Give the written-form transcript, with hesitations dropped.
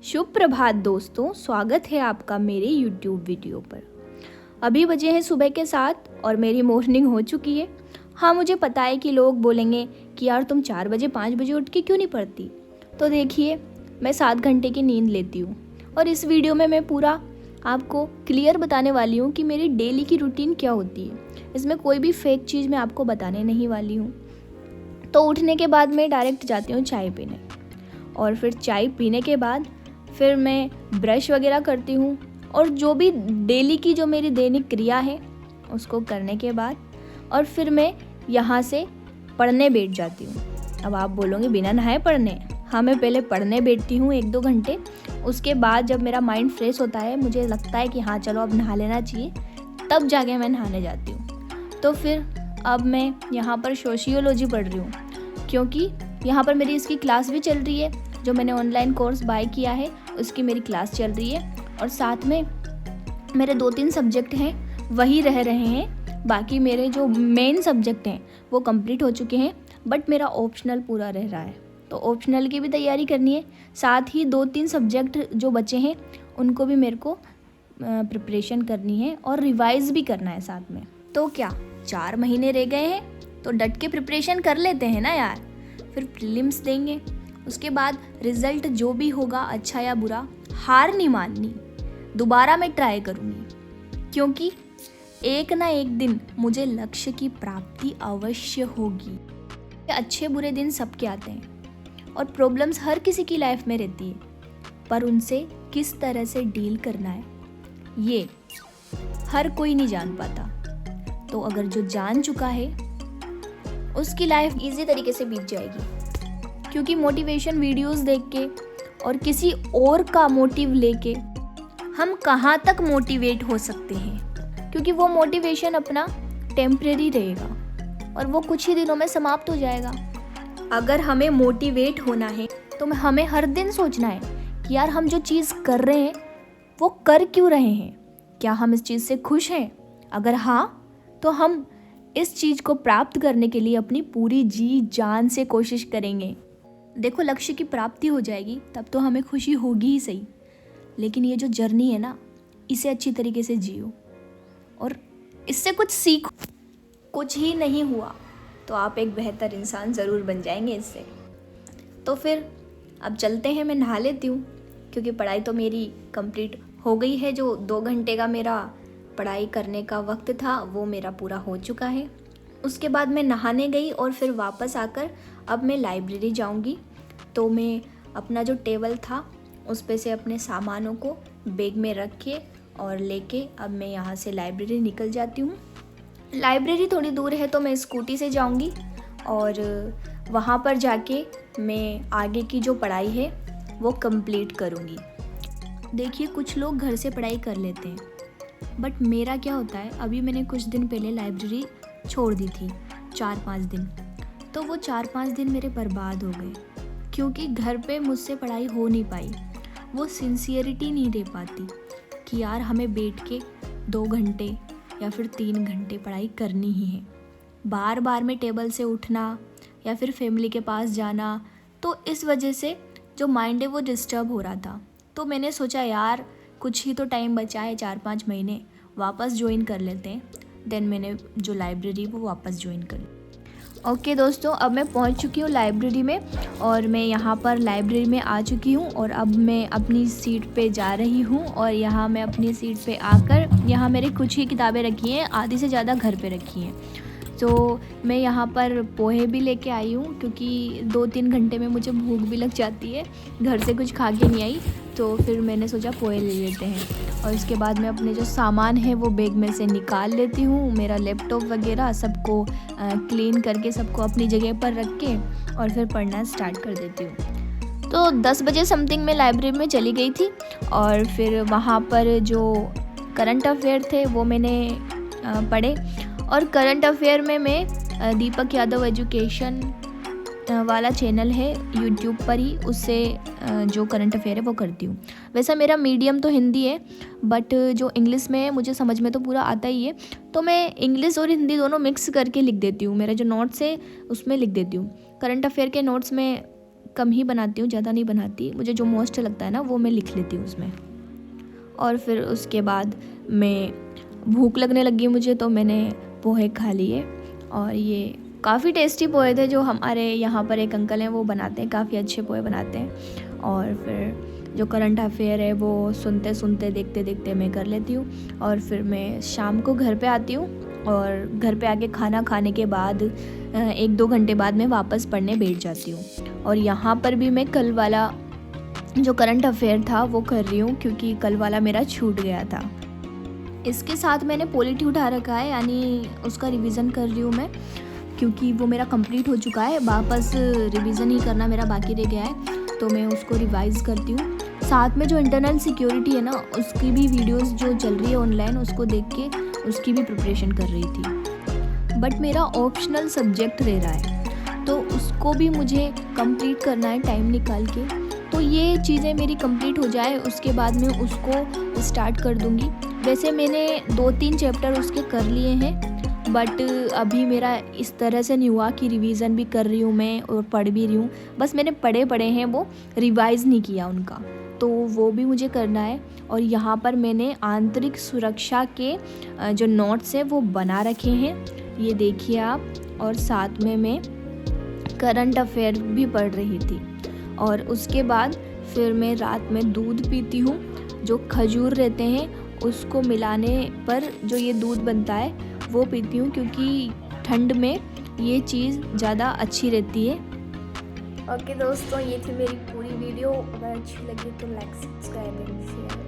शुभ प्रभात दोस्तों, स्वागत है आपका मेरे YouTube वीडियो पर। अभी बजे हैं सुबह के 7 और मेरी मॉर्निंग हो चुकी है। हाँ, मुझे पता है कि लोग बोलेंगे कि यार तुम 4 बजे 5 बजे उठ के क्यों नहीं पढ़ती। तो देखिए, मैं 7 घंटे की नींद लेती हूँ और इस वीडियो में मैं पूरा आपको क्लियर बताने वाली हूँ कि मेरी डेली की रूटीन क्या होती है। इसमें कोई भी फेक चीज़ मैं आपको बताने नहीं वाली हूँ। तो उठने के बाद मैं डायरेक्ट जाती हूँ चाय पीने, और फिर चाय पीने के बाद फिर मैं ब्रश वगैरह करती हूँ और जो भी डेली की जो मेरी दैनिक क्रिया है उसको करने के बाद और फिर मैं यहाँ से पढ़ने बैठ जाती हूँ। अब आप बोलोगे बिना नहाए पढ़ने? हाँ, मैं पहले पढ़ने बैठती हूँ 1-2 घंटे। उसके बाद जब मेरा माइंड फ्रेश होता है, मुझे लगता है कि हाँ चलो अब नहा लेना चाहिए, तब जाके मैं नहाने जाती हूँ। तो फिर अब मैं यहाँ पर सोशियोलॉजी पढ़ रही हूँ, क्योंकि यहाँ पर मेरी इसकी क्लास भी चल रही है। जो मैंने ऑनलाइन कोर्स बाय किया है उसकी मेरी क्लास चल रही है और साथ में मेरे 2-3 सब्जेक्ट हैं वही रह रहे हैं। बाकी मेरे जो मेन सब्जेक्ट हैं वो कंप्लीट हो चुके हैं, बट मेरा ऑप्शनल पूरा रह रहा है। तो ऑप्शनल की भी तैयारी करनी है, साथ ही 2-3 सब्जेक्ट जो बचे हैं उनको भी मेरे को प्रिपरेशन करनी है और रिवाइज़ भी करना है साथ में। तो क्या 4 महीने रह गए हैं तो डट के प्रिपरेशन कर लेते हैं ना यार। फिर प्रीलिम्स देंगे, उसके बाद रिज़ल्ट जो भी होगा, अच्छा या बुरा, हार नहीं माननी, दोबारा मैं ट्राई करूँगी, क्योंकि एक ना एक दिन मुझे लक्ष्य की प्राप्ति अवश्य होगी। अच्छे बुरे दिन सबके आते हैं और प्रॉब्लम्स हर किसी की लाइफ में रहती है, पर उनसे किस तरह से डील करना है ये हर कोई नहीं जान पाता। तो अगर जो जान चुका है उसकी लाइफ इजी तरीके से बीत जाएगी, क्योंकि मोटिवेशन वीडियोस देख के और किसी और का मोटिव लेके हम कहाँ तक मोटिवेट हो सकते हैं, क्योंकि वो मोटिवेशन अपना टेम्परेरी रहेगा और वो कुछ ही दिनों में समाप्त हो जाएगा। अगर हमें मोटिवेट होना है तो हमें हर दिन सोचना है कि यार हम जो चीज़ कर रहे हैं वो कर क्यों रहे हैं, क्या हम इस चीज़ से खुश हैं? अगर हाँ, तो हम इस चीज़ को प्राप्त करने के लिए अपनी पूरी जी जान से कोशिश करेंगे। देखो, लक्ष्य की प्राप्ति हो जाएगी तब तो हमें खुशी होगी ही सही, लेकिन ये जो जर्नी है ना, इसे अच्छी तरीके से जियो और इससे कुछ सीखो। कुछ ही नहीं हुआ तो आप एक बेहतर इंसान ज़रूर बन जाएंगे इससे। तो फिर अब चलते हैं, मैं नहा लेती हूँ, क्योंकि पढ़ाई तो मेरी कंप्लीट हो गई है। जो 2 घंटे का मेरा पढ़ाई करने का वक्त था वो मेरा पूरा हो चुका है। उसके बाद मैं नहाने गई और फिर वापस आकर अब मैं लाइब्रेरी जाऊंगी। तो मैं अपना जो टेबल था उस पे से अपने सामानों को बैग में रख के और लेके अब मैं यहाँ से लाइब्रेरी निकल जाती हूँ। लाइब्रेरी थोड़ी दूर है तो मैं स्कूटी से जाऊंगी और वहाँ पर जाके मैं आगे की जो पढ़ाई है वो कंप्लीट करूँगी। देखिए, कुछ लोग घर से पढ़ाई कर लेते हैं, बट मेरा क्या होता है, अभी मैंने कुछ दिन पहले लाइब्रेरी छोड़ दी थी 4-5 दिन। तो वो 4-5 दिन मेरे बर्बाद हो गए, क्योंकि घर पे मुझसे पढ़ाई हो नहीं पाई। वो सिंसियरिटी नहीं रह पाती कि यार हमें बैठ के 2 घंटे या फिर 3 घंटे पढ़ाई करनी ही है। बार बार में टेबल से उठना या फिर फैमिली के पास जाना, तो इस वजह से जो माइंड है वो डिस्टर्ब हो रहा था। तो मैंने सोचा यार कुछ ही तो टाइम बचा है, 4-5 महीने, वापस ज्वाइन कर लेते हैं। देन मैंने जो लाइब्रेरी वो वापस ज्वाइन कर ली। ओके दोस्तों, अब मैं पहुंच चुकी हूँ लाइब्रेरी में और मैं यहाँ पर लाइब्रेरी में आ चुकी हूँ और अब मैं अपनी सीट पे जा रही हूँ। और यहाँ मैं अपनी सीट पे आकर, यहाँ मेरी कुछ ही किताबें रखी हैं, आधी से ज़्यादा घर पे रखी हैं। तो मैं यहाँ पर पोहे भी लेके आई हूँ, क्योंकि 2-3 घंटे में मुझे भूख भी लग जाती है, घर से कुछ खा के नहीं आई, तो फिर मैंने सोचा पोहे ले लेते हैं। और उसके बाद मैं अपने जो सामान है वो बैग में से निकाल लेती हूँ, मेरा लैपटॉप वगैरह सबको क्लीन करके सबको अपनी जगह पर रख के और फिर पढ़ना स्टार्ट कर देती हूँ। तो 10 बजे समथिंग मैं लाइब्रेरी में चली गई थी और फिर वहाँ पर जो करंट अफेयर थे वो मैंने पढ़े। और करंट अफेयर में मैं दीपक यादव एजुकेशन वाला चैनल है यूट्यूब पर ही, उससे जो करंट अफेयर है वो करती हूँ। वैसा मेरा मीडियम तो हिंदी है, बट जो इंग्लिश में है मुझे समझ में तो पूरा आता ही है, तो मैं इंग्लिश और हिंदी दोनों मिक्स करके लिख देती हूँ। मेरा जो नोट्स है उसमें लिख देती हूँ। करंट अफेयर के नोट्स में कम ही बनाती हूँ, ज़्यादा नहीं बनाती। मुझे जो मोस्ट लगता है ना वो मैं लिख लेती हूँ उसमें। और फिर उसके बाद मैं भूख लगने लगी मुझे, तो मैंने पोहे खा लिए। और ये काफ़ी टेस्टी पोहे थे जो हमारे यहाँ पर एक अंकल हैं वो बनाते हैं, काफ़ी अच्छे पोहे बनाते हैं। और फिर जो करंट अफेयर है वो सुनते सुनते देखते देखते मैं कर लेती हूँ। और फिर मैं शाम को घर पे आती हूँ और घर पे आके खाना खाने के बाद 1-2 घंटे बाद मैं वापस पढ़ने बैठ जाती हूँ। और यहाँ पर भी मैं कल वाला जो करंट अफेयर था वो कर रही हूँ, क्योंकि कल वाला मेरा छूट गया था। इसके साथ मैंने पॉलिटी उठा रखा है, यानी उसका रिवीजन कर रही हूँ मैं, क्योंकि वो मेरा कंप्लीट हो चुका है। वापस रिवीजन ही करना मेरा बाकी रह गया है, तो मैं उसको रिवाइज़ करती हूँ। साथ में जो इंटरनल सिक्योरिटी है ना, उसकी भी वीडियोस जो चल रही है ऑनलाइन, उसको देख के उसकी भी प्रिपरेशन कर रही थी। बट मेरा ऑप्शनल सब्जेक्ट रह रहा है, तो उसको भी मुझे कंप्लीट करना है टाइम निकाल के। तो ये चीज़ें मेरी कंप्लीट हो जाए उसके बाद मैं उसको स्टार्ट कर दूँगी। वैसे मैंने 2-3 चैप्टर उसके कर लिए हैं, बट अभी मेरा इस तरह से नहीं हुआ कि रिवीज़न भी कर रही हूँ मैं और पढ़ भी रही हूँ। बस मैंने पढ़े हैं, वो रिवाइज़ नहीं किया उनका, तो वो भी मुझे करना है। और यहाँ पर मैंने आंतरिक सुरक्षा के जो नोट्स हैं वो बना रखे हैं, ये देखिए आप। और साथ में मैं करंट अफेयर भी पढ़ रही थी। और उसके बाद फिर मैं रात में दूध पीती हूँ, जो खजूर रहते हैं उसको मिलाने पर जो ये दूध बनता है वो पीती हूँ, क्योंकि ठंड में ये चीज़ ज़्यादा अच्छी रहती है। ओके दोस्तों, ये थी मेरी पूरी वीडियो। अगर अच्छी लगी तो लाइक, सब्सक्राइब एंड शेयर।